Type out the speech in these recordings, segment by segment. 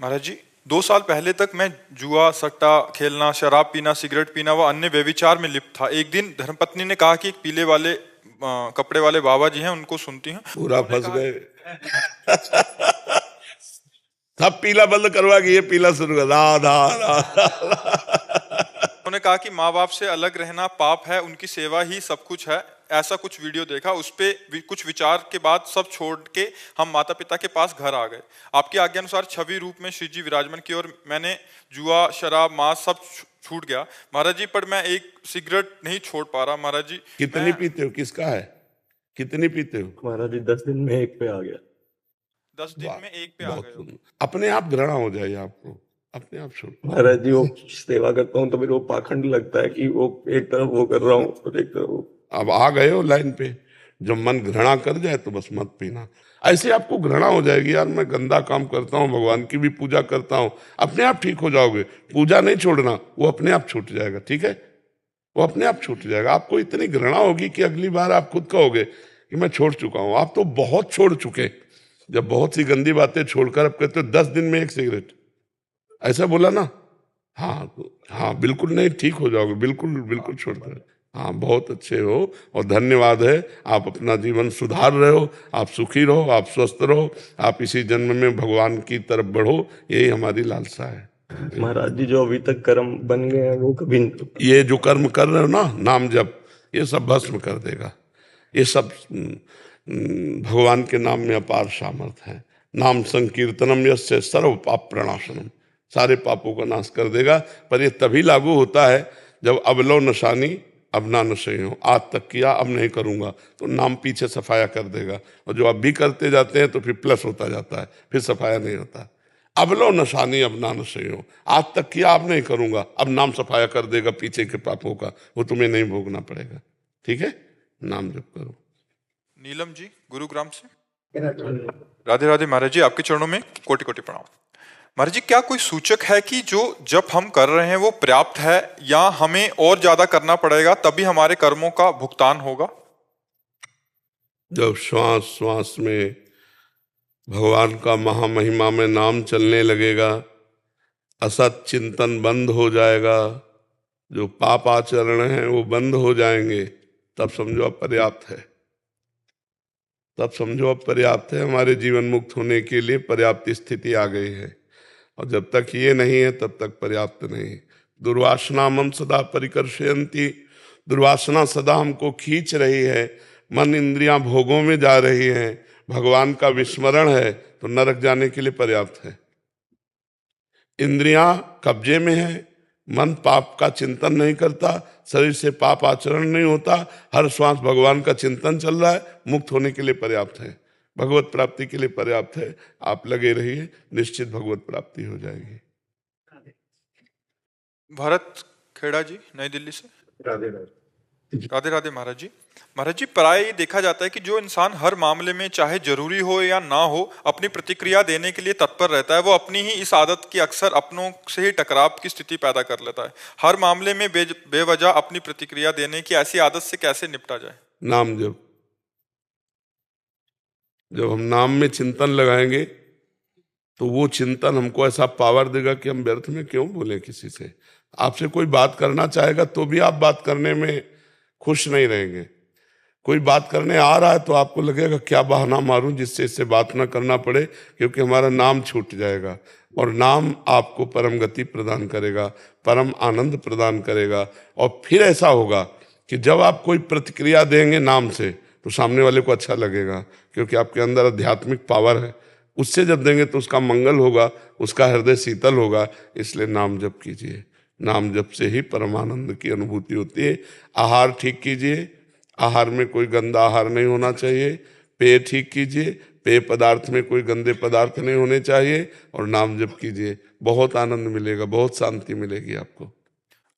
महाराज जी, 2 साल पहले तक मैं जुआ, सट्टा खेलना, शराब पीना, सिगरेट पीना व अन्य व्यभिचार में लिप्त था। एक दिन धर्मपत्नी ने कहा कि एक पीले वाले कपड़े वाले बाबा जी हैं, उनको सुनती हूँ। पूरा फंस गए। सब पीला बंद करवा के ये पीला शुरू कर, राधा राधा। उन्होंने कहा कि माँ बाप से अलग रहना पाप है, उनकी सेवा ही सब कुछ है। ऐसा कुछ वीडियो देखा, उस पे कुछ विचार के बाद सब छोड़ के हम माता पिता के पास घर आ गए। आपकी आज्ञा अनुसार छवि रूप में श्री जी विराजमान की और मैंने जुआ, शराब, मांस सब छूट गया महाराज जी। पर मैं एक सिगरेट नहीं छोड़ पा रहा महाराज जी। कितनी पीते हो? किसका है? कितनी पीते हो? महाराज जी 10 दिन में एक पे आ गया। 10 दिन में एक पे आ गए। अपने आप घृणा हो जाए आपको, अपने आप छोड़। महाराज जी वो सेवा करता हूँ तो मेरे को पाखंड लगता है कि वो एक तरफ वो कर रहा हूँ और एक तरफ वो। अब आ गए हो लाइन पे, जब मन घृणा कर जाए तो बस मत पीना। ऐसे आपको घृणा हो जाएगी, यार मैं गंदा काम करता हूँ, भगवान की भी पूजा करता हूँ। अपने आप ठीक हो जाओगे। पूजा नहीं छोड़ना, वो अपने आप छूट जाएगा। ठीक है, वो अपने आप छूट जाएगा। आपको इतनी घृणा होगी कि अगली बार आप खुद कहोगे कि मैं छोड़ चुका हूं। आप तो बहुत छोड़ चुके। जब बहुत सी गंदी बातें छोड़कर अब कहते हो 10 दिन में एक सिगरेट, ऐसा बोला ना? हाँ हाँ, बिल्कुल नहीं, ठीक हो जाओगे, बिल्कुल बिल्कुल छोड़ दो। हाँ, बहुत अच्छे हो और धन्यवाद है। आप अपना जीवन सुधार रहे हो, आप सुखी रहो, आप स्वस्थ रहो, आप इसी जन्म में भगवान की तरफ बढ़ो, यही हमारी लालसा है। महाराज जी जो अभी तक कर्म बन गए हैं वो कभी ये जो कर्म कर रहे हो ना, नाम जप, ये सब भस्म कर देगा। ये सब भगवान के नाम में अपार सामर्थ्य है। नाम संकीर्तनम यस्य सर्व पाप प्रणाशनम, सारे पापों का नाश कर देगा। पर ये तभी लागू होता है जब अबलो नशानी अब ना नशे हो, आज तक किया अब नहीं करूंगा, तो नाम पीछे सफाया कर देगा। और जो अब भी करते जाते हैं तो फिर प्लस होता जाता है, फिर सफाया नहीं होता। अब लो नशानी अब ना नशे हो, आज तक किया अब नहीं करूंगा, अब नाम सफाया कर देगा पीछे के पापों का, वो तुम्हें नहीं भोगना पड़ेगा। ठीक है, नाम जप करो। नीलम जी गुरुग्राम से। राधे राधे महाराज जी, आपके चरणों में कोटि कोटि प्रणाम। महाराज जी, क्या कोई सूचक है कि जो जब हम कर रहे हैं वो पर्याप्त है या हमें और ज्यादा करना पड़ेगा तभी हमारे कर्मों का भुगतान होगा? जब श्वास श्वास में भगवान का महामहिमा में नाम चलने लगेगा, असत चिंतन बंद हो जाएगा, जो पाप आचरण है वो बंद हो जाएंगे, तब समझो अब पर्याप्त है। तब समझो अब पर्याप्त है। हमारे जीवन मुक्त होने के लिए पर्याप्त स्थिति आ गई है। और जब तक ये नहीं है तब तक पर्याप्त नहीं। दुर्वासना मम सदा परिकर्षयन्ति, दुर्वासना सदा हमको खींच रही है। मन इंद्रियां भोगों में जा रही हैं, भगवान का विस्मरण है तो नरक जाने के लिए पर्याप्त है। इंद्रियां कब्जे में है, मन पाप का चिंतन नहीं करता, शरीर से पाप आचरण नहीं होता, हर श्वास भगवान का चिंतन चल रहा है, मुक्त होने के लिए पर्याप्त है, भगवत प्राप्ति के लिए पर्याप्त है। आप लगे रहिए, निश्चित भगवत प्राप्ति हो जाएगी। भरत खेड़ा जी नई दिल्ली से। राधे राधे। राधे राधे महाराज जी। महाराज जी, प्राय ये देखा जाता है कि जो इंसान हर मामले में चाहे जरूरी हो या ना हो अपनी प्रतिक्रिया देने के लिए तत्पर रहता है, वो अपनी ही इस आदत की अक्सर अपनों से ही टकराव की स्थिति पैदा कर लेता है। हर मामले में बेवजह अपनी प्रतिक्रिया देने की ऐसी आदत से कैसे निपटा जाए? नाम जब हम नाम में चिंतन लगाएंगे तो वो चिंतन हमको ऐसा पावर देगा कि हम व्यर्थ में क्यों बोले किसी से। आपसे कोई बात करना चाहेगा तो भी आप बात करने में खुश नहीं रहेंगे। कोई बात करने आ रहा है तो आपको लगेगा क्या बहाना मारूं जिससे इससे बात ना करना पड़े, क्योंकि हमारा नाम छूट जाएगा। और नाम आपको परम गति प्रदान करेगा, परम आनंद प्रदान करेगा। और फिर ऐसा होगा कि जब आप कोई प्रतिक्रिया देंगे नाम से तो सामने वाले को अच्छा लगेगा, क्योंकि आपके अंदर आध्यात्मिक पावर है। उससे जब देंगे तो उसका मंगल होगा, उसका हृदय शीतल होगा। इसलिए नाम जप कीजिए, नाम जप से ही परमानंद की अनुभूति होती है। आहार ठीक कीजिए, आहार में कोई गंदा आहार नहीं होना चाहिए। पेय ठीक कीजिए, पेय पदार्थ में कोई गंदे पदार्थ नहीं होने चाहिए। और नाम जप कीजिए, बहुत आनंद मिलेगा, बहुत शांति मिलेगी आपको।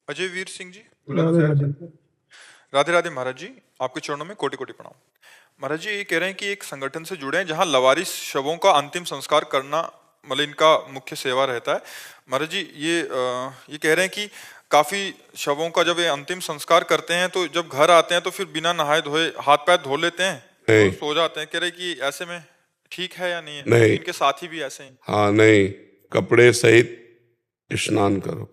अजय वीर सिंह जी। राधे राधे महाराज जी, आपके चरणों में कोटि कोटि प्रणाम। महाराज जी, ये कह रहे हैं कि एक संगठन से जुड़े हैं जहां लवारिस शवों का अंतिम संस्कार करना मतलब इनका मुख्य सेवा रहता है। महाराज जी, ये कह रहे हैं कि काफी शवों का जब ये अंतिम संस्कार करते हैं तो जब घर आते हैं तो फिर बिना नहाए धोए हाथ पैर धो लेते हैं तो सो जाते हैं। कह रहे कि ऐसे में ठीक है या नहीं है? नहीं। इनके साथी भी ऐसे हैं। हाँ नहीं, कपड़े सहित स्नान करो।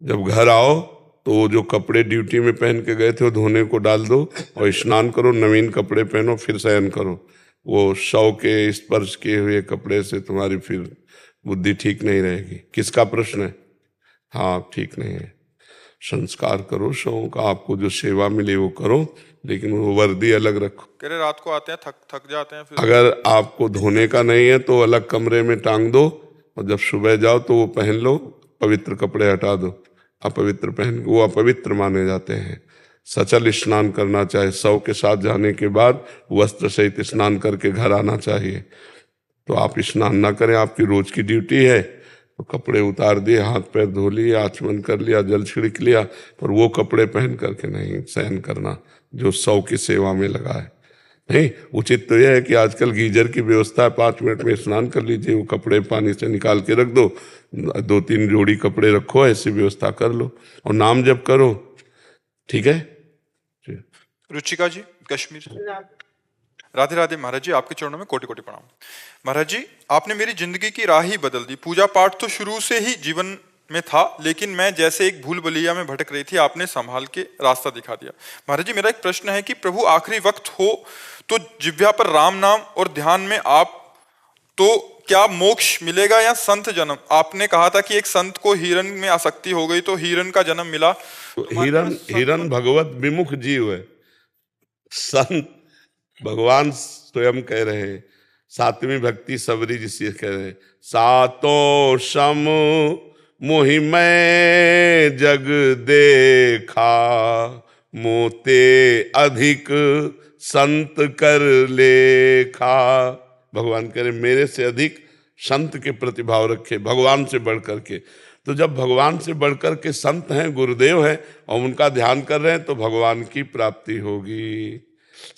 जब घर आओ तो वो जो कपड़े ड्यूटी में पहन के गए थे वो धोने को डाल दो और स्नान करो, नवीन कपड़े पहनो, फिर शयन करो। वो शव के स्पर्श किए हुए कपड़े से तुम्हारी फिर बुद्धि ठीक नहीं रहेगी। किसका प्रश्न है? हाँ, ठीक नहीं है। संस्कार करो शवों का, आपको जो सेवा मिले वो करो, लेकिन वो वर्दी अलग रखो। कह रहे रात को आते हैं, थक जाते हैं, फिर अगर आपको धोने का नहीं है तो अलग कमरे में टांग दो, और जब सुबह जाओ तो वो पहन लो, पवित्र कपड़े हटा दो। अपवित्र पहन वो अपवित्र माने जाते हैं। सचल स्नान करना चाहिए। शव के साथ जाने के बाद वस्त्र सहित स्नान करके घर आना चाहिए। तो आप स्नान ना करें, आपकी रोज की ड्यूटी है, तो कपड़े उतार दिए, हाथ पैर धो लिए, आचमन कर लिया, जल छिड़क लिया, पर वो कपड़े पहन करके नहीं शयन करना जो शव की सेवा में लगा है। नहीं, उचित तो यह है कि आजकल गीजर की व्यवस्था है, 5 मिनट में स्नान कर लीजिए, वो कपड़े पानी से निकाल के रख दो, 2-3 जोड़ी कपड़े रखो, ऐसी व्यवस्था कर लो और नाम जप करो। ठीक है। रुचिका जी कश्मीर से। राधे राधे महाराज जी, आपके चरणों में कोटि कोटि प्रणाम। महाराज जी, आपने मेरी जिंदगी की राह ही बदल दी। पूजा पाठ तो शुरू से ही जीवन में था, लेकिन मैं जैसे एक भूल भुलैया में भटक रही थी, आपने संभाल के रास्ता दिखा दिया। महाराज जी, मेरा एक प्रश्न है कि प्रभु आखिरी वक्त हो तो जिह्वा पर राम नाम और ध्यान में आप, तो क्या मोक्ष मिलेगा या संत जन्म? आपने कहा था कि एक संत को हिरण में आसक्ति हो गई तो हिरण का जन्म मिला। तो हिरण भगवत विमुख जीव है। संत भगवान स्वयं कह रहे हैं, 7वीं भक्ति सबरी जिसे कह रहे हैं, सातों सम मोहि मैं जग देखा, मोते अधिक संत कर लेखा। भगवान कह रहे मेरे से अधिक संत के प्रतिभाव रखे, भगवान से बढ़ करके। तो जब भगवान से बढ़कर के संत हैं, गुरुदेव हैं, और उनका ध्यान कर रहे हैं तो भगवान की प्राप्ति होगी।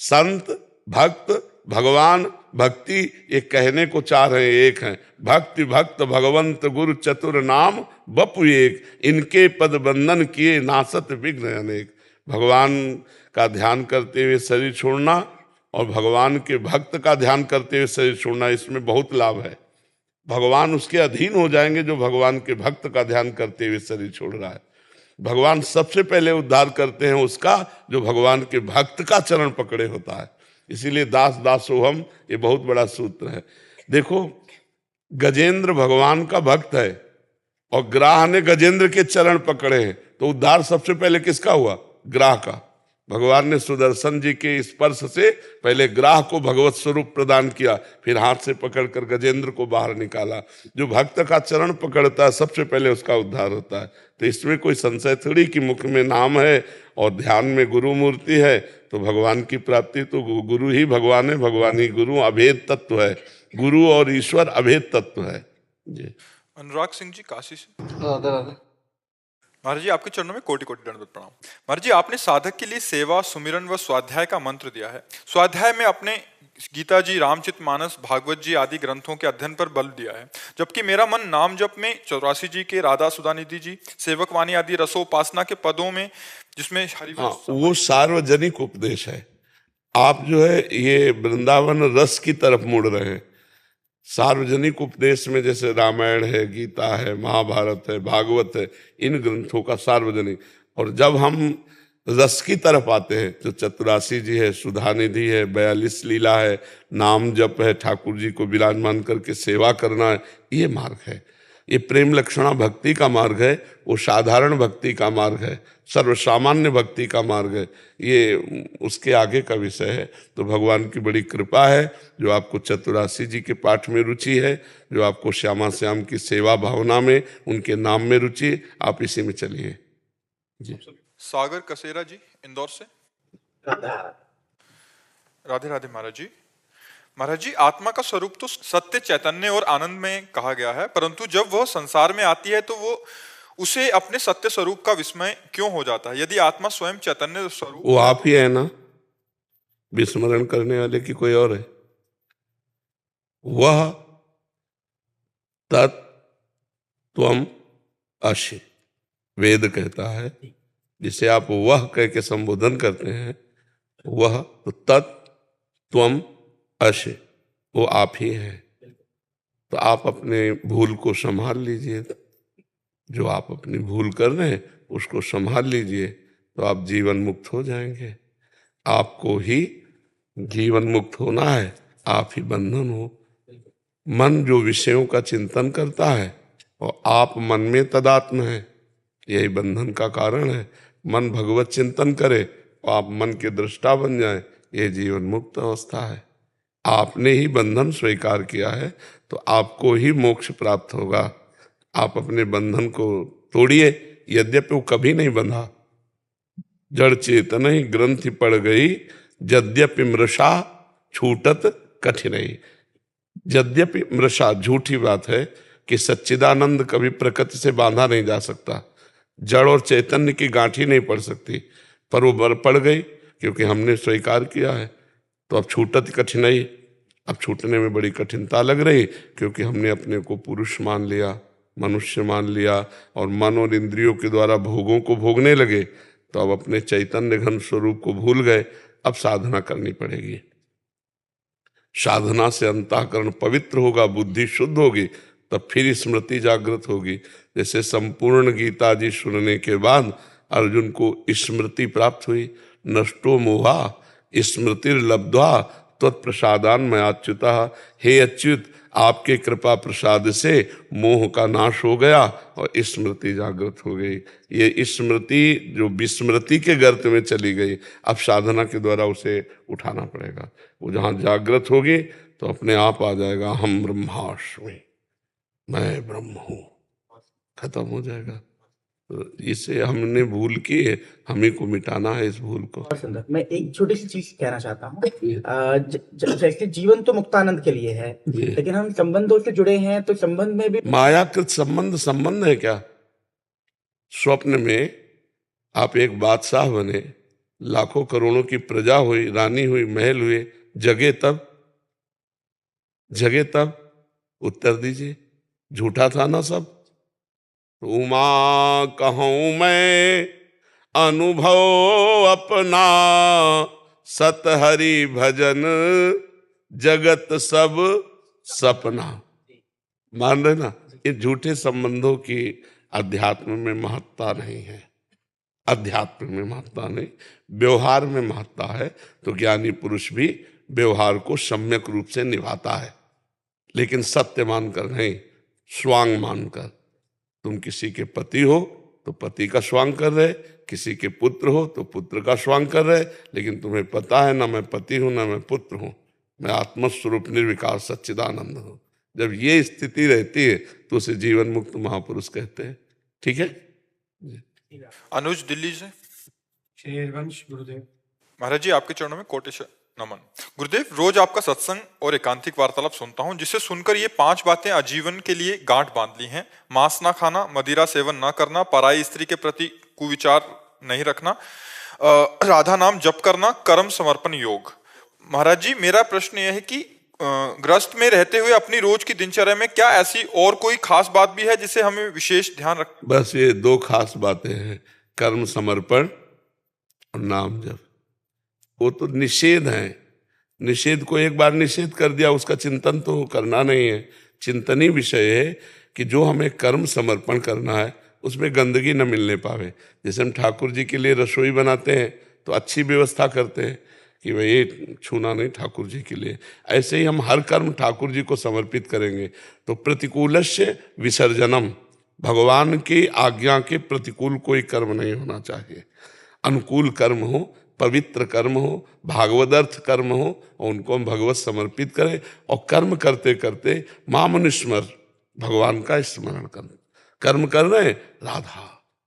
संत, भक्त, भगवान, भक्ति ये कहने को चाह रहे हैं, एक हैं। भक्ति भक्त भगवंत गुरु चतुर नाम बपु एक, इनके पद बंधन किए नासत विघ्न अनेक। भगवान का ध्यान करते हुए शरीर छोड़ना और भगवान के भक्त का ध्यान करते हुए शरीर छोड़ना, इसमें बहुत लाभ है। भगवान उसके अधीन हो जाएंगे जो भगवान के भक्त का ध्यान करते हुए शरीर छोड़ रहा है। भगवान सबसे पहले उद्धार करते हैं उसका जो भगवान के भक्त का चरण पकड़े होता है। इसीलिए दास दासोहम ये बहुत बड़ा सूत्र है। देखो, गजेंद्र भगवान का भक्त है और ग्राह ने गजेंद्र के चरण पकड़े हैं, तो उद्धार सबसे पहले किसका हुआ? ग्राह का। भगवान ने सुदर्शन जी के स्पर्श से पहले ग्राह को भगवत स्वरूप प्रदान किया, फिर हाथ से पकड़कर गजेंद्र को बाहर निकाला। जो भक्त का चरण पकड़ता है सबसे पहले उसका उद्धार होता है। तो इसमें कोई संशय थोड़ी कि मुख में नाम है और ध्यान में गुरु मूर्ति है तो भगवान की प्राप्ति। तो गुरु ही भगवान है, भगवान ही गुरु, अभेद तत्व है। गुरु और ईश्वर अभेद तत्व है जी। अनुराग सिंह जी काशी से। राधे राधे महाराज जी, आपके चरणों में कोटि कोटि दंडवत प्रणाम। महाराज जी, आपने साधक के लिए सेवा, सुमिरन व स्वाध्याय का मंत्र दिया है। स्वाध्याय में अपने गीता जी, रामचरितमानस, भागवत जी आदि ग्रंथों के अध्ययन पर बल दिया है, जबकि मेरा मन नाम जप में 84 जी के, राधा सुधानिधि जी, सेवक वाणी आदि रसोपासना के पदों में, जिसमें हरिवंश वो सार्वजनिक उपदेश है। आप जो है ये वृंदावन रस की तरफ मुड़ रहे हैं। सार्वजनिक उपदेश में जैसे रामायण है, गीता है, महाभारत है, भागवत है, इन ग्रंथों का सार्वजनिक। और जब हम रस की तरफ आते हैं तो 84 जी है, सुधानिधि है, 42 लीला है, नाम जप है, ठाकुर जी को विराजमान करके सेवा करना है, ये मार्ग है। ये प्रेम लक्षणा भक्ति का मार्ग है, वो साधारण भक्ति का मार्ग है, सर्वसामान्य भक्ति का मार्ग है, ये उसके आगे का विषय है। तो भगवान की बड़ी कृपा है जो आपको 84 जी के पाठ में रुचि है, जो आपको श्यामा श्याम की सेवा भावना में, उनके नाम में रुचि, आप इसी में चलिए जी। सागर कसेरा जी इंदौर से। राधे राधे महाराज जी। महाराज जी, आत्मा का स्वरूप तो सत्य, चैतन्य और आनंद में कहा गया है, परंतु जब वह संसार में आती है तो वो उसे अपने सत्य स्वरूप का विस्मय क्यों हो जाता है? यदि आत्मा स्वयं चैतन्य स्वरूप, वो आप ही है ना, विस्मरण करने वाले की कोई और है? वह तत्त्वम् असि, वेद कहता है। जिसे आप वह कह के संबोधन करते हैं, वह तो तत्त्वम् असि, वो आप ही हैं। तो आप अपने भूल को संभाल लीजिए, जो आप अपनी भूल कर रहे हैं उसको संभाल लीजिए, तो आप जीवन मुक्त हो जाएंगे। आपको ही जीवन मुक्त होना है, आप ही बंधन हो। मन जो विषयों का चिंतन करता है और आप मन में तदात्म है, यही बंधन का कारण है। मन भगवत चिंतन करे और आप मन के दृष्टा बन जाए, ये जीवन मुक्त अवस्था है। आपने ही बंधन स्वीकार किया है तो आपको ही मोक्ष प्राप्त होगा। आप अपने बंधन को तोड़िए, यद्यपि वो कभी नहीं बंधा। जड़ चेतन ही ग्रंथि पड़ गई, यद्यपि मृषा छूटत कठिनाई। यद्यपि मृषा, झूठी बात है कि सच्चिदानंद कभी प्रकृति से बांधा नहीं जा सकता, जड़ और चैतन्य की गांठी नहीं पड़ सकती, पर वो बर पड़ गई क्योंकि हमने स्वीकार किया है। तो अब छूटत कठिनाई, अब छूटने में बड़ी कठिनता लग रही क्योंकि हमने अपने को पुरुष मान लिया, मनुष्य मान लिया और मन और इंद्रियों के द्वारा भोगों को भोगने लगे। तो अब अपने चैतन्य घन स्वरूप को भूल गए। अब साधना करनी पड़ेगी। साधना से अंतःकरण पवित्र होगा, बुद्धि शुद्ध होगी, तब फिर स्मृति जागृत होगी। जैसे संपूर्ण गीता जी सुनने के बाद अर्जुन को स्मृति प्राप्त हुई। नष्टो मोहा स्मृतिर्लब्ध्वा त्वत्प्रसादान मयाच्युतः। हे अच्युत, आपके कृपा प्रसाद से मोह का नाश हो गया और स्मृति जागृत हो गई। ये स्मृति जो विस्मृति के गर्त में चली गई, अब साधना के द्वारा उसे उठाना पड़ेगा। वो जहाँ जागृत होगी तो अपने आप आ जाएगा, हम ब्रह्मास्मि, मैं ब्रह्म हूँ, खत्म हो जाएगा। तो इसे हमने भूल की है, हम ही को मिटाना है इस भूल को। और सुंदर, मैं एक छोटी सी चीज कहना चाहता हूँ। जैसे जीवन तो मुक्तानंद के लिए है, लेकिन हम संबंधों से जुड़े हैं, तो संबंध में भी मायाकृत संबंध है क्या? स्वप्न में आप एक बादशाह बने, लाखों करोड़ों की प्रजा हुई, रानी हुई, महल हुए, जगे तब उत्तर दीजिए, झूठा था ना सब? उमा कहूँ मैं अनुभव अपना, सत हरि भजन जगत सब सपना। मान रहे ना? ये झूठे संबंधों की अध्यात्म में महत्ता नहीं है। अध्यात्म में महत्ता नहीं, व्यवहार में महत्ता है। तो ज्ञानी पुरुष भी व्यवहार को सम्यक रूप से निभाता है, लेकिन सत्य मानकर नहीं, स्वांग मानकर। तुम किसी के पति हो तो पति का स्वांग कर रहे, किसी के पुत्र हो तो पुत्र का स्वांग कर रहे, लेकिन तुम्हें पता है ना मैं पति हूं ना मैं पुत्र हूं, मैं आत्मस्वरूप निर्विकार सच्चिदानंद हूं। जब ये स्थिति रहती है तो उसे जीवन मुक्त महापुरुष कहते हैं। ठीक है। अनुज दिल्ली से। शेरवंश गुरुदेव। महाराज जी, आपके चरणों में कोटि नमन। गुरुदेव, रोज आपका सत्संग और एकांतिक वार्तालाप सुनता हूं, जिसे सुनकर ये 5 बातें आजीवन के लिए गांठ बांध ली हैं। मांस ना खाना, मदिरा सेवन ना करना, पराई स्त्री के प्रति कुविचार नहीं रखना, राधा नाम जप करना, कर्म समर्पण योग। महाराज जी, मेरा प्रश्न यह है कि ग्रस्त में रहते हुए अपनी रोज की दिनचर्या में क्या ऐसी और कोई खास बात भी है जिसे हमें विशेष ध्यान रख? बस ये 2 खास बातें हैं, कर्म समर्पण और नाम जप। वो तो निषेध है। निषेध को एक बार निषेध कर दिया, उसका चिंतन तो करना नहीं है। चिंतनीय विषय है कि जो हमें कर्म समर्पण करना है उसमें गंदगी न मिलने पावे। जैसे हम ठाकुर जी के लिए रसोई बनाते हैं तो अच्छी व्यवस्था करते हैं कि भाई ये छूना नहीं ठाकुर जी के लिए। ऐसे ही हम हर कर्म ठाकुर जी को समर्पित करेंगे तो प्रतिकूलस्य विसर्जनम, भगवान की आज्ञा के प्रतिकूल कोई कर्म नहीं होना चाहिए। अनुकूल कर्म हो, पवित्र कर्म हो, भागवदर्थ कर्म हो, और उनको हम भगवत समर्पित करें। और कर्म करते करते मामनुस्मर, भगवान का स्मरण कर। कर्म कर रहे हैं राधा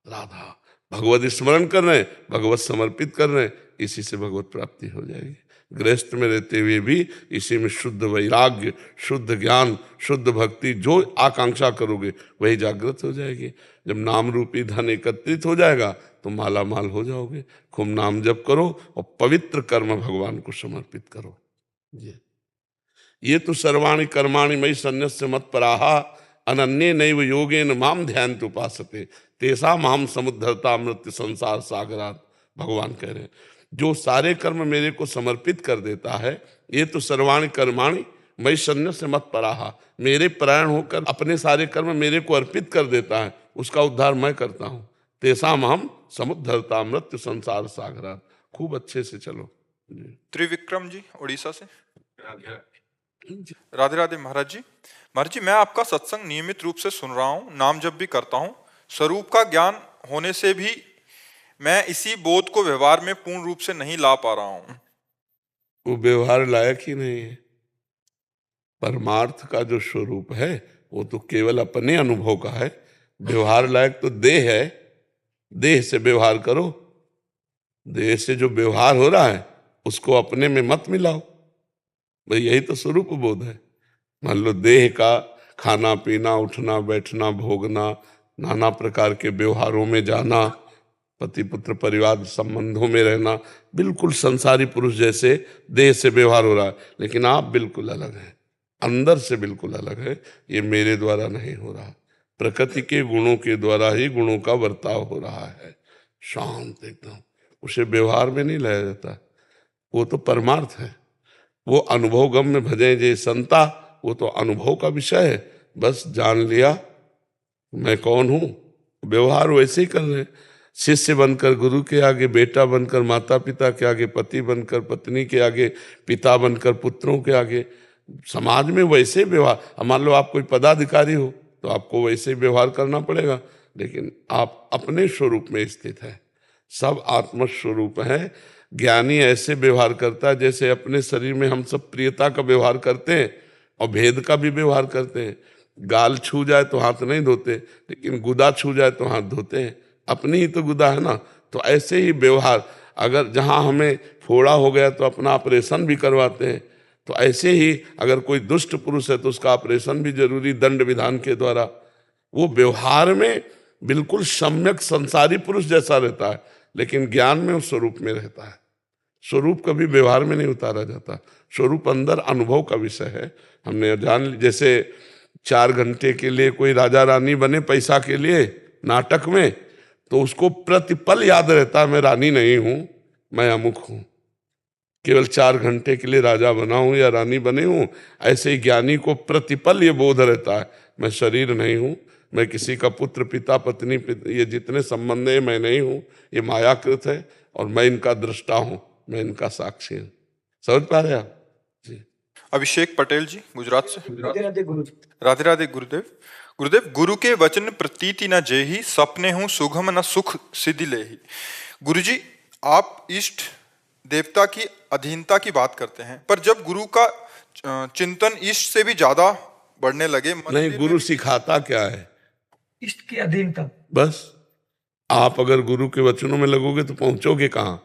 राधा, भगवत स्मरण कर रहे हैं, भगवत समर्पित कर रहे हैं, इसी से भगवत प्राप्ति हो जाएगी। गृहस्थ में रहते हुए भी इसी में शुद्ध वैराग्य, शुद्ध ज्ञान, शुद्ध भक्ति जो आकांक्षा करोगे वही जागृत हो जाएगी। जब नाम रूपी धन एकत्रित हो जाएगा तो माला माल हो जाओगे। खूब नाम जप करो और पवित्र कर्म भगवान को समर्पित करो। ये तो सर्वाणि कर्माणि मयि सन्न्यस्य मत्पराः अनन्ये नैव योगेन माम ध्यायन्ति उपासते तेषां माम समुद्धरता मृत्यु संसार सागरात्। भगवान कह रहे हैं जो सारे कर्म मेरे को समर्पित कर देता है, ये तो सर्वाणि कर्माणि मई सन्न्यस्य मत पराहा, मेरे परायण होकर अपने सारे कर्म मेरे को अर्पित कर देता है, उसका उद्धार मैं करता हूँ। तेसाम हम समुद्धरता मृत्यु संसार सागरात। खूब अच्छे से चलो जी। त्रिविक्रम जी उड़ीसा से। राधे राधे महाराज जी। महाराज जी, मैं आपका सत्संग नियमित रूप से सुन रहा हूँ, नाम जप भी करता हूँ। स्वरूप का ज्ञान होने से भी मैं इसी बोध को व्यवहार में पूर्ण रूप से नहीं ला पा रहा हूँ। वो व्यवहार लायक ही नहीं है। परमार्थ का जो स्वरूप है वो तो केवल अपने अनुभव का है। व्यवहार लायक तो देह है, देह से व्यवहार करो। देह से जो व्यवहार हो रहा है उसको अपने में मत मिलाओ। भाई यही तो स्वरूप बोध है। मान लो देह का खाना पीना उठना बैठना भोगना, नाना प्रकार के व्यवहारों में जाना, पति पुत्र परिवार संबंधों में रहना, बिल्कुल संसारी पुरुष जैसे देह से व्यवहार हो रहा है, लेकिन आप बिल्कुल अलग हैं, अंदर से बिल्कुल अलग है। ये मेरे द्वारा नहीं हो रहा, प्रकृति के गुणों के द्वारा ही गुणों का बर्ताव हो रहा है। शांत एकदम, उसे व्यवहार में नहीं लाया जाता। वो तो परमार्थ है। वो अनुभव गम में भजे जे संता, वो तो अनुभव का विषय है। बस जान लिया मैं कौन हूं, व्यवहार वैसे ही कर रहे हैं। शिष्य बनकर गुरु के आगे, बेटा बनकर माता पिता के आगे, पति बनकर पत्नी के आगे, पिता बनकर पुत्रों के आगे, समाज में वैसे व्यवहार। मान लो आप कोई पदाधिकारी हो तो आपको वैसे व्यवहार करना पड़ेगा, लेकिन आप अपने स्वरूप में स्थित है। सब आत्मस्वरूप है। ज्ञानी ऐसे व्यवहार करता है जैसे अपने शरीर में हम सब प्रियता का व्यवहार करते हैं और भेद का भी व्यवहार करते हैं। गाल छू जाए तो हाथ नहीं धोते, लेकिन गुदा छू जाए तो हाथ धोते हैं। अपनी ही तो गुदा है ना। तो ऐसे ही व्यवहार, अगर जहाँ हमें फोड़ा हो गया तो अपना ऑपरेशन भी करवाते हैं। तो ऐसे ही अगर कोई दुष्ट पुरुष है तो उसका ऑपरेशन भी जरूरी, दंड विधान के द्वारा। वो व्यवहार में बिल्कुल सम्यक संसारी पुरुष जैसा रहता है, लेकिन ज्ञान में उस स्वरूप में रहता है। स्वरूप कभी व्यवहार में नहीं उतारा जाता। स्वरूप अंदर अनुभव का विषय है। हमने जान, जैसे 4 घंटे के लिए कोई राजा रानी बने पैसा के लिए नाटक में, तो उसको प्रतिपल याद रहता है मैं रानी नहीं हूं, मैं अमुक हूं। केवल 4 घंटे के लिए राजा बना हूं या रानी बने हूं। ऐसे ही ज्ञानी को प्रतिपल ये बोध रहता है मैं शरीर नहीं हूं, मैं किसी का पुत्र पिता पत्नी ये जितने संबंध है मैं नहीं हूं, ये मायाकृत है और मैं इनका दृष्टा हूं, मैं इनका साक्षी हूं। समझ पा रहे आप जी। अभिषेक पटेल जी गुजरात से। राधे राधे गुरु जी। राधे राधे गुरुदेव। गुरुदेव, गुरु के वचन प्रतीति न जेहि, सपने हूं सुगम न सुख सिद्धि लेहि। गुरु जी, आप इष्ट देवता की अधीनता की बात करते हैं, पर जब गुरु का चिंतन इष्ट से भी ज्यादा बढ़ने लगे, नहीं, गुरु सिखाता क्या है? इष्ट की अधीनता। बस आप अगर गुरु के वचनों में लगोगे तो पहुंचोगे कहाँ?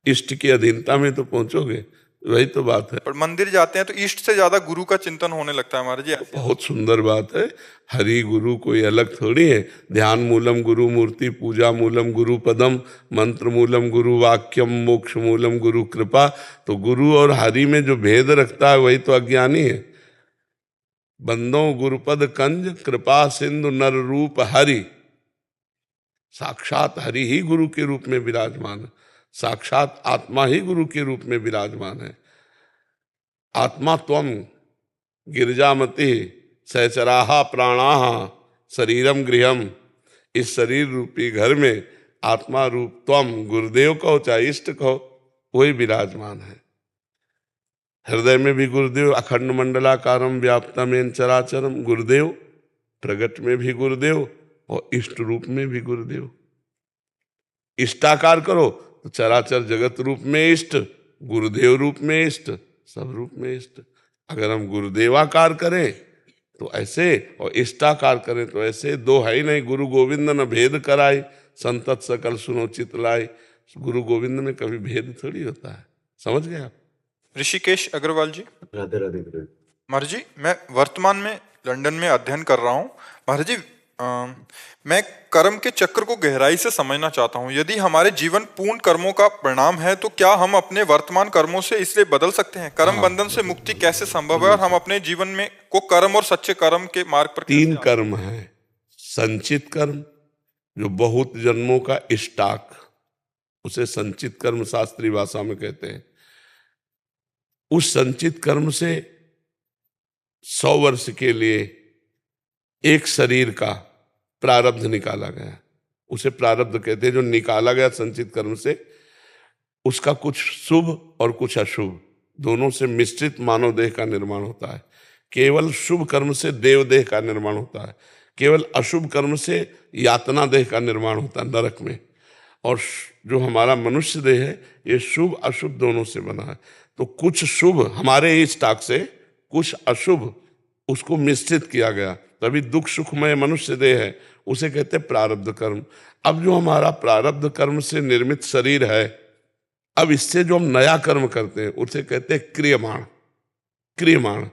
इष्ट की अधीनता में तो पहुंचोगे। वही तो बात है। पर मंदिर जाते हैं तो इष्ट से ज्यादा गुरु का चिंतन होने लगता है महाराज जी। बहुत सुंदर बात है। हरि गुरु कोई अलग थोड़ी है। ध्यान मूलम गुरु मूर्ति, पूजा मूलम गुरु पदम, मंत्र मूलम गुरु वाक्यम, मोक्ष मूलम गुरु कृपा। तो गुरु और हरि में जो भेद रखता है वही तो अज्ञानी है। बंदों गुरुपद कंज, कृपा सिंधु नर रूप हरि। साक्षात हरि ही गुरु के रूप में विराजमान है। साक्षात आत्मा ही गुरु के रूप में विराजमान है। आत्मा त्वम गिरजामति सहचराहा प्राणाहा शरीरम गृहम। इस शरीर रूपी घर में आत्मा रूप त्वम, गुरुदेव कहो चाहे इष्ट कहो, वही विराजमान है। हृदय में भी गुरुदेव, अखंड मंडलाकारम व्याप्तमेन चराचरम। गुरुदेव प्रगट में भी गुरुदेव और इष्ट रूप में भी गुरुदेव। इष्टाकार करो तो चराचर जगत रूप में इष्ट, गुरुदेव रूप में इष्ट, सब रूप में इष्ट। अगर हम गुरुदेवाकार करें तो ऐसे और इष्टाकार करें तो ऐसे, दो है ही नहीं। गुरु गोविंद न भेद कराई, संतत सकल सुनो चित लाई। गुरु गोविंद में कभी भेद थोड़ी होता है। समझ गए आप? ऋषिकेश अग्रवाल जी। राधे राधे गुरु। महाराज जी, मैं वर्तमान में लंदन में अध्ययन कर रहा हूँ। महाराज जी, मैं कर्म के चक्र को गहराई से समझना चाहता हूँ। यदि हमारे जीवन पूर्ण कर्मों का परिणाम है तो क्या हम अपने वर्तमान कर्मों से इसलिए बदल सकते हैं? कर्म बंधन से मुक्ति कैसे संभव है और हम अपने जीवन में को कर्म और सच्चे कर्म के मार्ग पर 3 कर्म है। संचित कर्म जो बहुत जन्मों का स्टॉक, उसे संचित कर्म शास्त्रीय भाषा में कहते हैं। उस संचित कर्म से 100 वर्ष के लिए एक शरीर का प्रारब्ध निकाला गया, उसे प्रारब्ध कहते हैं। जो निकाला गया संचित कर्म से, उसका कुछ शुभ और कुछ अशुभ दोनों से मिश्रित मानव देह का निर्माण होता है। केवल शुभ कर्म से देव देह का निर्माण होता है, केवल अशुभ कर्म से यातना देह का निर्माण होता है नरक में। और जो हमारा मनुष्य देह है ये शुभ अशुभ दोनों से बना है। तो कुछ शुभ हमारे ही स्टॉक से, कुछ अशुभ उसको मिश्रित किया गया, तभी दुख सुखमय मनुष्य देह है, उसे कहते हैं प्रारब्ध कर्म। अब जो हमारा प्रारब्ध कर्म से निर्मित शरीर है, अब इससे जो हम नया कर्म करते हैं उसे कहते हैं क्रियमाण। क्रियमाण।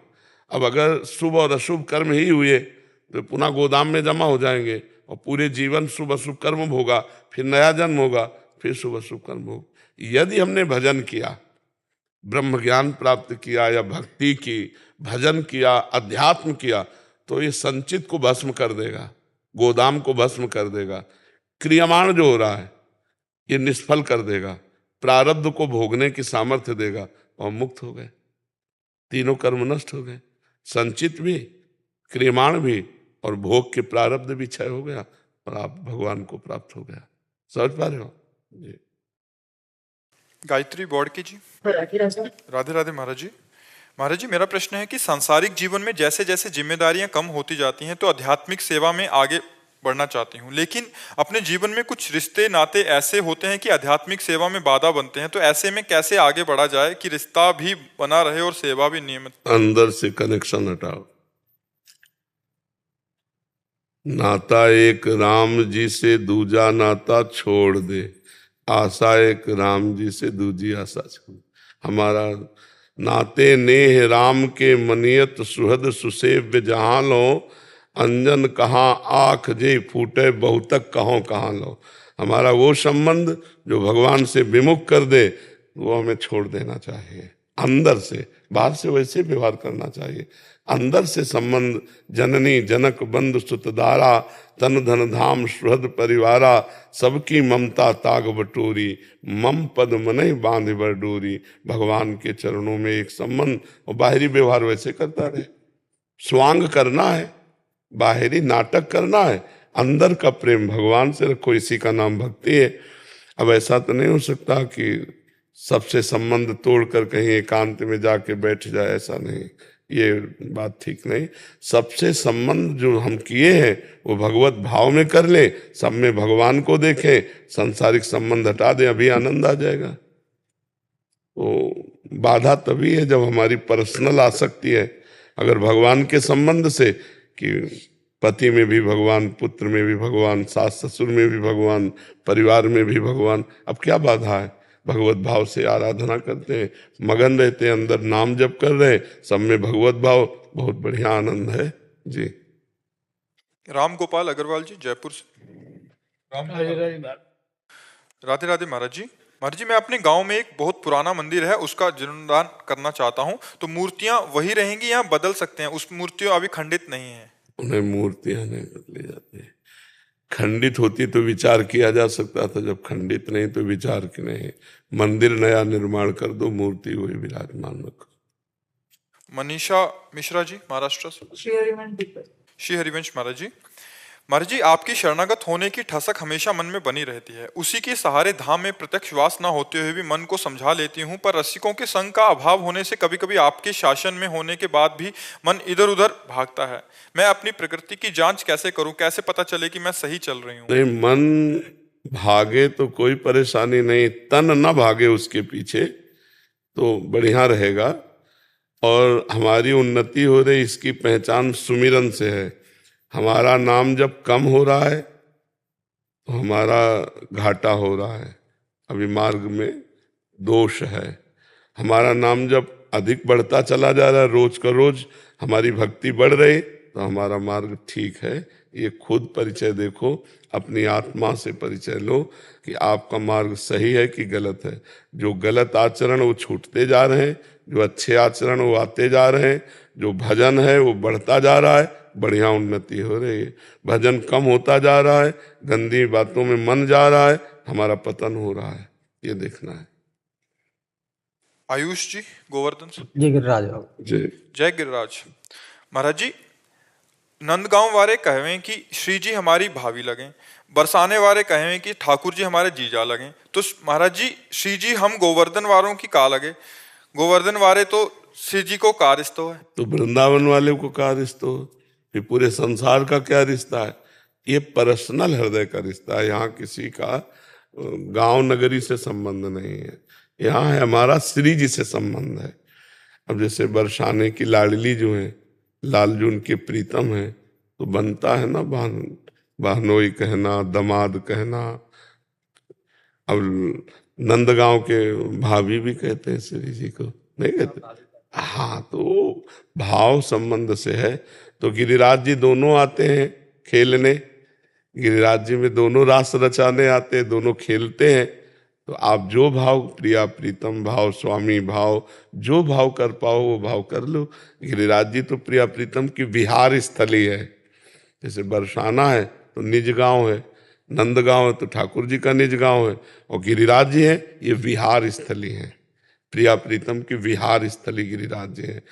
अब अगर शुभ और अशुभ कर्म ही हुए तो पुनः गोदाम में जमा हो जाएंगे और पूरे जीवन शुभ अशुभ कर्म होगा, फिर नया जन्म होगा, फिर शुभ अशुभ कर्म होगा। यदि हमने भजन किया, ब्रह्म ज्ञान प्राप्त किया या भक्ति की, भजन किया, अध्यात्म किया, तो ये संचित को भस्म कर देगा, गोदाम को भस्म कर देगा। क्रियमाण जो हो रहा है ये निष्फल कर देगा, प्रारब्ध को भोगने की सामर्थ्य देगा और मुक्त हो गए। तीनों कर्म नष्ट हो गए, संचित भी, क्रियमाण भी और भोग के प्रारब्ध भी क्षय हो गया और आप भगवान को प्राप्त हो गया। समझ पा रहे हो जी? गायत्री बॉडकी जी, राधे राधे महाराज जी। महाराज जी, मेरा प्रश्न है कि सांसारिक जीवन में जैसे जैसे जिम्मेदारियां कम होती जाती हैं तो आध्यात्मिक सेवा में आगे बढ़ना चाहती हूँ, लेकिन अपने जीवन में कुछ रिश्ते नाते ऐसे होते हैं कि आध्यात्मिक सेवा में बाधा बनते हैं। तो ऐसे में कैसे आगे बढ़ा जाए कि रिश्ता भी बना रहे और सेवा भी नियमित? अंदर से कनेक्शन हटाओ। नाता एक राम जी से दूजा नाता छोड़ दे, आशा एक राम जी से दूजी आशा छोड़। हमारा नाते नेह राम के मनियत सुहद सुसेव्य जहां लो, अंजन कहाँ आँख जे फूटे बहुतक कहाँ लो। हमारा वो संबंध जो भगवान से विमुख कर दे वो हमें छोड़ देना चाहिए। अंदर से, बाहर से वैसे व्यवहार करना चाहिए। अंदर से संबंध, जननी जनक बंधु सुतदारा, तन धन धाम सुहृद परिवारा, सबकी ममता ताग बटोरी, मम पद मनहि बांध बर डोरी। भगवान के चरणों में एक संबंध, और बाहरी व्यवहार वैसे करता रहे। स्वांग करना है, बाहरी नाटक करना है, अंदर का प्रेम भगवान से रखो, इसी का नाम भक्ति है। अब ऐसा तो नहीं हो सकता कि सबसे संबंध तोड़कर कहीं एकांत में जाके बैठ जाए, ऐसा नहीं, ये बात ठीक नहीं। सबसे संबंध जो हम किए हैं वो भगवत भाव में कर ले, सब में भगवान को देखें, सांसारिक संबंध हटा दें, अभी आनंद आ जाएगा। तो बाधा तभी है जब हमारी पर्सनल आसक्ति है। अगर भगवान के संबंध से कि पति में भी भगवान, पुत्र में भी भगवान, सास ससुर में भी भगवान, परिवार में भी भगवान, अब क्या बाधा है? भगवत भाव से आराधना करते हैं, मगन रहते हैं, अंदर नाम जप कर रहे, सब में भगवत भाव, बहुत बढ़िया आनंद है जी। राम गोपाल अग्रवाल जी, जयपुर से। राधे राधे महाराज जी। महाराज जी, मैं अपने गांव में एक बहुत पुराना मंदिर है उसका जीर्णोद्धार करना चाहता हूं, तो मूर्तियां वही रहेंगी या बदल सकते हैं? उस मूर्तियां अभी खंडित नहीं है। उन्हें मूर्तियां नहीं बदली जाती। खंडित होती तो विचार किया जा सकता था, जब खंडित नहीं तो विचार की नहीं। मंदिर नया निर्माण कर दो, मूर्ति वही विराजमान रखो। मनीषा मिश्रा जी, महाराष्ट्र से। श्री हरिवंश महाराज जी। महाराज जी, आपकी शरणागत होने की ठसक हमेशा मन में बनी रहती है। उसी के सहारे धाम में प्रत्यक्ष वास न होते हुए भी मन को समझा लेती हूँ, पर रसिकों के संग का अभाव होने से कभी कभी आपके शासन में होने के बाद भी मन इधर उधर भागता है। मैं अपनी प्रकृति की जांच कैसे करूं? कैसे पता चले कि मैं सही चल रही हूँ? नहीं, मन भागे तो कोई परेशानी नहीं, तन न भागे उसके पीछे तो बढ़िया रहेगा। और हमारी उन्नति हो रही, इसकी पहचान सुमिरन से है। हमारा नाम जब कम हो रहा है तो हमारा घाटा हो रहा है, अभी मार्ग में दोष है। हमारा नाम जब अधिक बढ़ता चला जा रहा है, रोज का रोज हमारी भक्ति बढ़ रही, तो हमारा मार्ग ठीक है। ये खुद परिचय देखो, अपनी आत्मा से परिचय लो कि आपका मार्ग सही है कि गलत है। जो गलत आचरण वो छूटते जा रहे हैं, जो अच्छे आचरण वो आते जा रहे हैं, जो भजन है वो बढ़ता जा रहा है, बढ़िया उन्नति हो रही है। भजन कम होता जा रहा है, गंदी बातों में मन जा रहा है, हमारा पतन हो रहा है, ये देखना है। आयुष जी, गोवर्धन से। जय गिरिराज। जय जय गिरिराज। महाराज जी, नंदगांव वाले कहें कि श्री जी हमारी भाभी लगें, बरसाने वाले कहें कि ठाकुर जी हमारे जीजा लगें, तो महाराज जी श्री जी हम गोवर्धन वालों की का लगे, गोवर्धन वाले तो श्री जी को का रिश्ता है? तो वृंदावन वाले को क्या रिश्ता हो, फिर पूरे संसार का क्या रिश्ता है? ये पर्सनल हृदय का रिश्ता है, यहाँ किसी का गांव नगरी से संबंध नहीं है, यहाँ है हमारा श्री जी से संबंध है। अब जैसे बरसाने की लाडली जो है, लालजू उनके प्रीतम है, तो बनता है ना बहनोई कहना, दमाद कहना। अब नंदगांव के भाभी भी कहते हैं श्री जी को, नहीं कहते? हाँ, तो भाव संबंध से है। तो गिरिराज जी दोनों आते हैं खेलने, गिरिराज जी में दोनों रास रचाने आते हैं, दोनों खेलते हैं। तो आप जो भाव, प्रिया प्रीतम भाव, स्वामी भाव, जो भाव कर पाओ वो भाव कर लो। गिरिराज जी तो प्रिया प्रीतम की विहार स्थली है। जैसे बरसाना है तो निज गांव है, नंदगांव है तो ठाकुर जी का निज गांव है, और गिरिराज जी है ये विहार स्थली है, प्रिया प्रीतम की विहार स्थली गिरिराज जी है।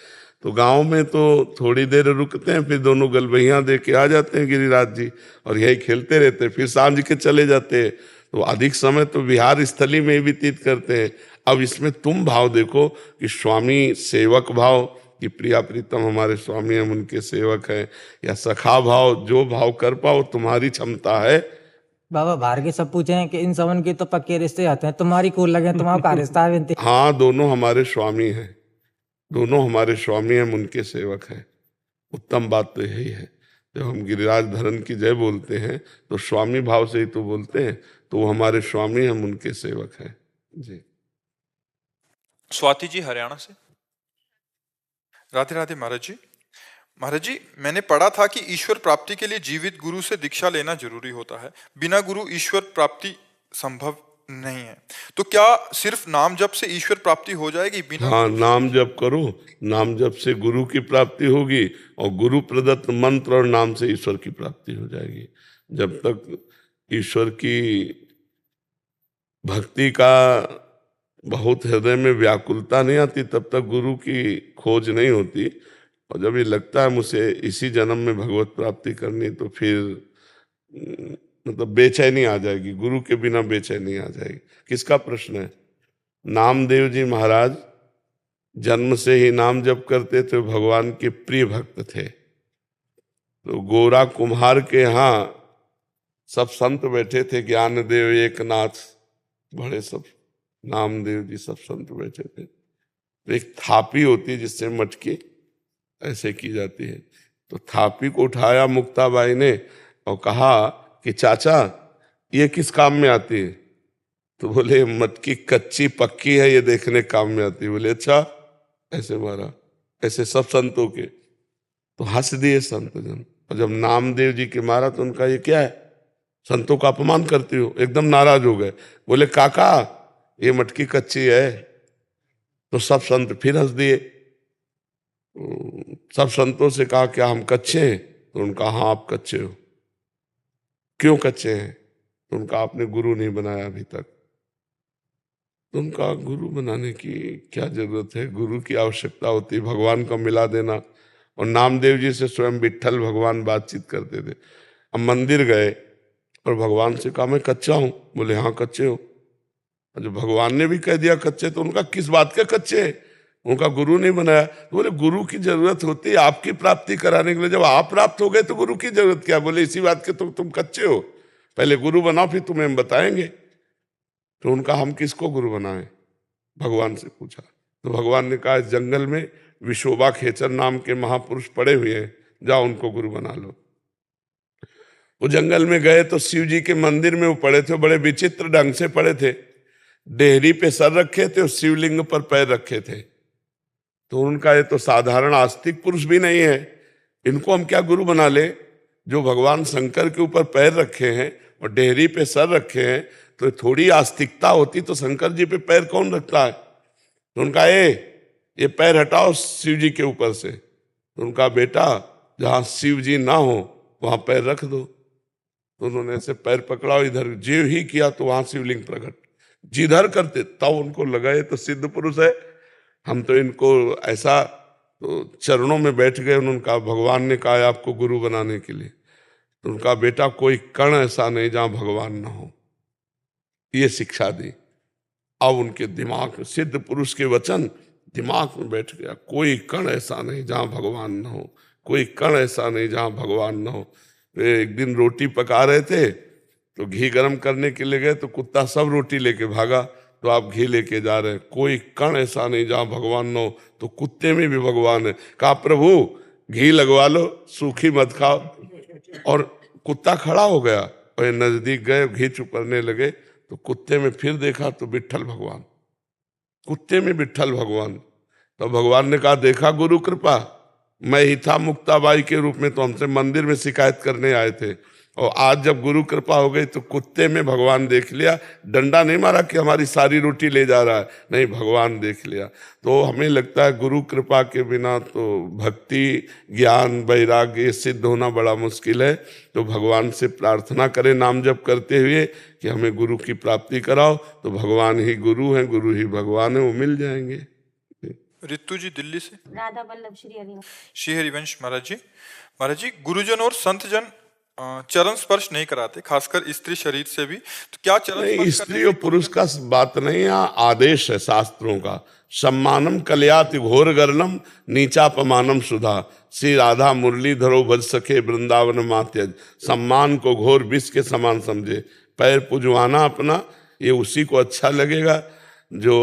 तो गांव में तो थोड़ी देर रुकते हैं, फिर दोनों गलबैयां दे के आ जाते हैं गिरिराज जी, और यही खेलते रहते हैं, फिर सांझ के चले जाते हैं। तो अधिक समय तो विहार स्थली में ही व्यतीत करते हैं। अब इसमें तुम भाव देखो कि स्वामी सेवक भाव, कि प्रिया प्रीतम हमारे स्वामी हम उनके सेवक हैं, या सखा भाव, जो भाव कर पाओ तुम्हारी क्षमता है। बाबा बाहर के सब पूछे हैं कि इन सबन के तो पक्के रिश्ते आते हैं, तुम्हारी को लगे तुम्हारा का रिश्ता है विनती? हाँ, दोनों हमारे स्वामी हैं, दोनों हमारे स्वामी हम उनके सेवक हैं। उत्तम बात तो यही है, जब हम गिरिराज धरन की जय बोलते हैं तो स्वामी भाव से ही तो बोलते हैं, तो वो हमारे स्वामी हम उनके सेवक हैं जी। स्वाति जी हरियाणा से। राधे राधे महाराज जी। महाराज जी, मैंने पढ़ा था कि ईश्वर प्राप्ति के लिए जीवित गुरु से दीक्षा लेना जरूरी होता है, बिना गुरु ईश्वर प्राप्ति संभव नहीं है। तो क्या सिर्फ नाम जप से ईश्वर प्राप्ति हो जाएगी बिना? हाँ, नाम जप करो, नाम जप से गुरु की प्राप्ति होगी, और गुरु प्रदत्त मंत्र और नाम से ईश्वर की प्राप्ति हो जाएगी। जब तक ईश्वर की भक्ति का बहुत हृदय में व्याकुलता नहीं आती, तब तक गुरु की खोज नहीं होती। और जब ये लगता है मुझे इसी जन्म में भगवत प्राप्ति करनी, तो फिर मतलब बेचैनी आ जाएगी, गुरु के बिना बेचैनी आ जाएगी। किसका प्रश्न है? नामदेव जी महाराज जन्म से ही नाम जप करते थे, भगवान के प्रिय भक्त थे। तो गोरा कुम्हार के यहाँ सब संत बैठे थे, ज्ञानदेव एकनाथ, बड़े सब नामदेव जी सब संत बैठे थे। तो एक थापी होती है जिससे मटकी ऐसे की जाती है, तो थापी को उठाया मुक्ताबाई ने और कहा कि चाचा ये किस काम में आती है? तो बोले मटकी कच्ची पक्की है, ये देखने काम में आती है। बोले अच्छा, ऐसे मारा, ऐसे सब संतों के, तो हंस दिए संत जन। और जब नामदेव जी के मारा तो उनका ये क्या है, संतों का अपमान करती हो, एकदम नाराज हो गए। बोले काका ये मटकी कच्ची है। तो सब संत फिर हंस दिए। सब संतों से कहा क्या हम कच्चे हैं? तो उनका हाँ आप कच्चे हो। क्यों कच्चे हैं? तो उनका आपने गुरु नहीं बनाया अभी तक। तो उनका गुरु बनाने की क्या जरूरत है? गुरु की आवश्यकता होती है भगवान को मिला देना। और नामदेव जी से स्वयं विट्ठल भगवान बातचीत करते थे। अब मंदिर गए और भगवान से कहा मैं कच्चा हूं। बोले हाँ कच्चे हो। जो भगवान ने भी कह दिया कच्चे, तो उनका किस बात के कच्चे हैं? उनका गुरु नहीं बनाया। तो बोले गुरु की जरूरत होती है आपकी प्राप्ति कराने के लिए, जब आप प्राप्त हो गए तो गुरु की जरूरत क्या? बोले इसी बात के तो तुम कच्चे हो, पहले गुरु बनाओ फिर तुम्हें हम बताएंगे। तो उनका हम किसको गुरु बनाएं? भगवान से पूछा। तो भगवान ने कहा इस जंगल में विशोबा खेचर नाम के महापुरुष पड़े हुए हैं, जाओ उनको गुरु बना लो। वो जंगल में गए तो शिव जी के मंदिर में वो पड़े थे, बड़े विचित्र ढंग से पड़े थे। डेहरी पे सर रखे थे और शिवलिंग पर पैर रखे थे। तो उनका ये तो साधारण आस्तिक पुरुष भी नहीं है, इनको हम क्या गुरु बना ले? जो भगवान शंकर के ऊपर पैर रखे हैं और डेहरी पे सर रखे हैं, तो थोड़ी आस्तिकता होती तो शंकर जी पे पैर कौन रखता है? तो उनका ये पैर हटाओ शिव जी के ऊपर से। तो उनका बेटा जहां शिव जी ना हो वहां पैर रख दो। तो उन्होंने ऐसे पैर पकड़ा, इधर जीव ही किया तो वहां शिवलिंग प्रकट। जिधर करते तब उनको लगा ये तो सिद्ध पुरुष है, हम तो इनको ऐसा तो चरणों में बैठ गए। उन्होंने कहा भगवान ने कहा है आपको गुरु बनाने के लिए। तो उनका बेटा कोई कण ऐसा नहीं जहां भगवान ना हो, ये शिक्षा दी। अब उनके दिमाग में सिद्ध पुरुष के वचन दिमाग में बैठ गया, कोई कण ऐसा नहीं जहां भगवान न हो, कोई कण ऐसा नहीं जहां भगवान न हो। तो एक दिन रोटी पका रहे थे तो घी गर्म करने के लिए गए तो कुत्ता सब रोटी लेके भागा, तो आप घी लेके जा रहे हैं, कोई कण ऐसा नहीं जहां भगवान न हो, तो कुत्ते में भी भगवान है। कहा प्रभु घी लगवा लो, सूखी मत खाओ। और कुत्ता खड़ा हो गया और नजदीक गए, घी चुपरने लगे तो कुत्ते में फिर देखा तो विट्ठल भगवान, कुत्ते में विट्ठल भगवान। तो भगवान ने कहा देखा गुरु कृपा, मैं ही था मुक्ताबाई के रूप में, तो हमसे मंदिर में शिकायत करने आए थे, और आज जब गुरु कृपा हो गई तो कुत्ते में भगवान देख लिया। डंडा नहीं मारा कि हमारी सारी रोटी ले जा रहा है, नहीं, भगवान देख लिया। तो हमें लगता है गुरु कृपा के बिना तो भक्ति, ज्ञान, वैराग्य सिद्ध होना बड़ा मुश्किल है। तो भगवान से प्रार्थना करें नाम जप करते हुए कि हमें गुरु की प्राप्ति कराओ, तो भगवान ही गुरु हैं, गुरु ही भगवान है, वो मिल जाएंगे। रितु जी दिल्ली से। राधा वल्लभ श्री हरिवंश। श्री हरिवंश महाराज जी गुरुजन और संत जन चरण स्पर्श नहीं कराते, खासकर स्त्री शरीर से भी, तो क्या चरण नहीं, स्पर्श स्त्री और पुरुष का बात नहीं, यहाँ आदेश है शास्त्रों का। सम्मानम कल्याति घोर गर्णम नीचापमानम सुधा, श्री राधा मुरलीधरो भज सके वृंदावन मात्यज। सम्मान को घोर विष के समान समझे, पैर पुजवाना अपना, ये उसी को अच्छा लगेगा जो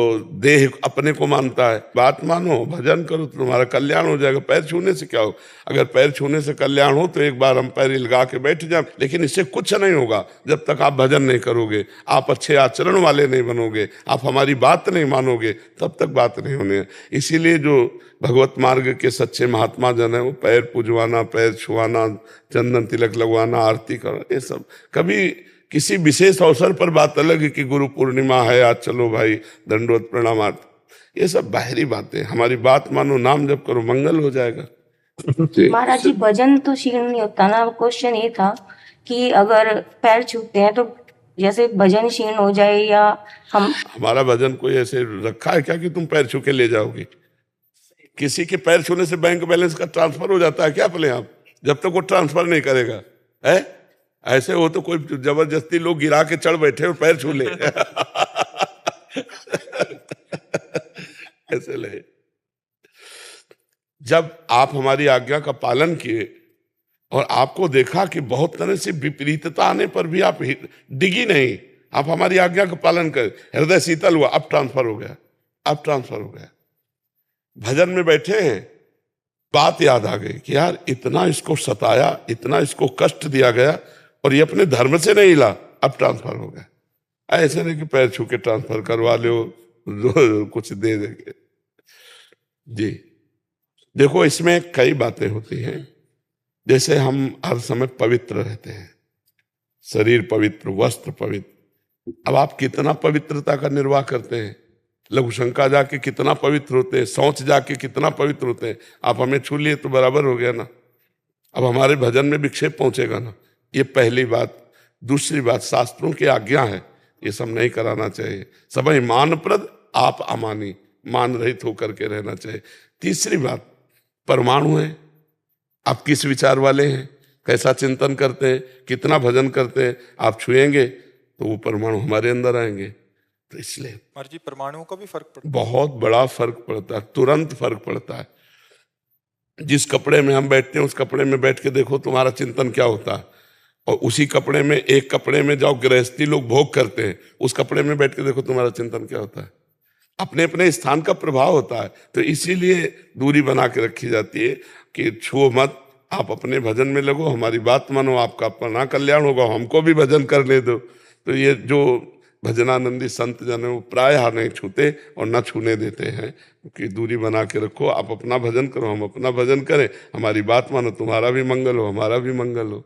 देह अपने को मानता है। बात मानो, भजन करो तो तुम्हारा कल्याण हो जाएगा। पैर छूने से क्या हो? अगर पैर छूने से कल्याण हो तो एक बार हम पैर लगा के बैठ जाए, लेकिन इससे कुछ नहीं होगा जब तक आप भजन नहीं करोगे, आप अच्छे आचरण वाले नहीं बनोगे, आप हमारी बात नहीं मानोगे, तब तक बात नहीं होने। इसीलिए जो भगवत मार्ग के सच्चे महात्मा जन है वो पैर पुजवाना, पैर छुआना, चंदन तिलक लगवाना, आरती करना, ये सब कभी किसी विशेष अवसर पर बात अलग है कि गुरु पूर्णिमा है आज चलो भाई दंडवत प्रणाम, ये सब बाहरी बातें। हमारी बात मानो, नाम जप करो, मंगल हो जाएगा। महाराज जी भजन तो शीघ्र नहीं होता ना। क्वेश्चन ये था कि अगर पैर छूते हैं तो जैसे भजन क्षीण हो जाए, या हमारा भजन कोई ऐसे रखा है क्या कि तुम पैर छू के ले जाओगे? किसी के पैर छूने से बैंक बैलेंस का ट्रांसफर हो जाता है क्या अपने आप, जब तक वो ट्रांसफर नहीं करेगा? है ऐसे हो तो कोई जबरदस्ती लोग गिरा के चढ़ बैठे और पैर छू ले ऐसे ले। जब आप हमारी आज्ञा का पालन किए और आपको देखा कि बहुत तरह से विपरीतता आने पर भी आप डिगी नहीं, आप हमारी आज्ञा का पालन कर, हृदय शीतल हुआ, अब ट्रांसफर हो गया, अब ट्रांसफर हो गया। भजन में बैठे हैं, बात याद आ गई कि यार इतना इसको सताया, इतना इसको कष्ट दिया गया और ये अपने धर्म से नहीं हिला, अब ट्रांसफर हो गया। ऐसे नहीं कि पैर छू के ट्रांसफर करवा लो, कुछ दे देंगे जी। देखो इसमें कई बातें होती हैं। जैसे हम हर समय पवित्र रहते हैं, शरीर पवित्र, वस्त्र पवित्र। अब आप कितना पवित्रता का निर्वाह करते हैं? लघु शंका जाके कितना पवित्र होते हैं, शौच जाके कितना पवित्र होते हैं। आप हमें छू लिए तो बराबर हो गया ना। अब हमारे भजन में विक्षेप पहुंचेगा ना, ये पहली बात। दूसरी बात, शास्त्रों की आज्ञा है, ये सब नहीं कराना चाहिए। सभी मानप्रद, आप अमानी, मान रहित होकर के रहना चाहिए। तीसरी बात, परमाणु है, आप किस विचार वाले हैं, कैसा चिंतन करते हैं, कितना भजन करते हैं। आप छुएंगे तो वो परमाणु हमारे अंदर आएंगे। तो इसलिए जी परमाणुओं का भी फर्क पड़ता है, बहुत बड़ा फर्क पड़ता है, तुरंत फर्क पड़ता है। जिस कपड़े में हम बैठते हैं उस कपड़े में बैठ के देखो तुम्हारा चिंतन क्या होता है, और उसी कपड़े में, एक कपड़े में जाओ गृहस्थी लोग भोग करते हैं, उस कपड़े में बैठ के देखो तुम्हारा चिंतन क्या होता है। अपने अपने स्थान का प्रभाव होता है। तो इसीलिए दूरी बना के रखी जाती है कि छुओ मत, आप अपने भजन में लगो, हमारी बात मानो, आपका अपना कल्याण होगा, हमको भी भजन करने दो। तो ये जो भजनानंदी संत जन है वो प्रायः नहीं छूते और न छूने देते हैं, क्योंकि दूरी बना के रखो, आप अपना भजन करो, हम अपना भजन करें, हमारी बात मानो, तुम्हारा भी मंगल हो, हमारा भी मंगल हो।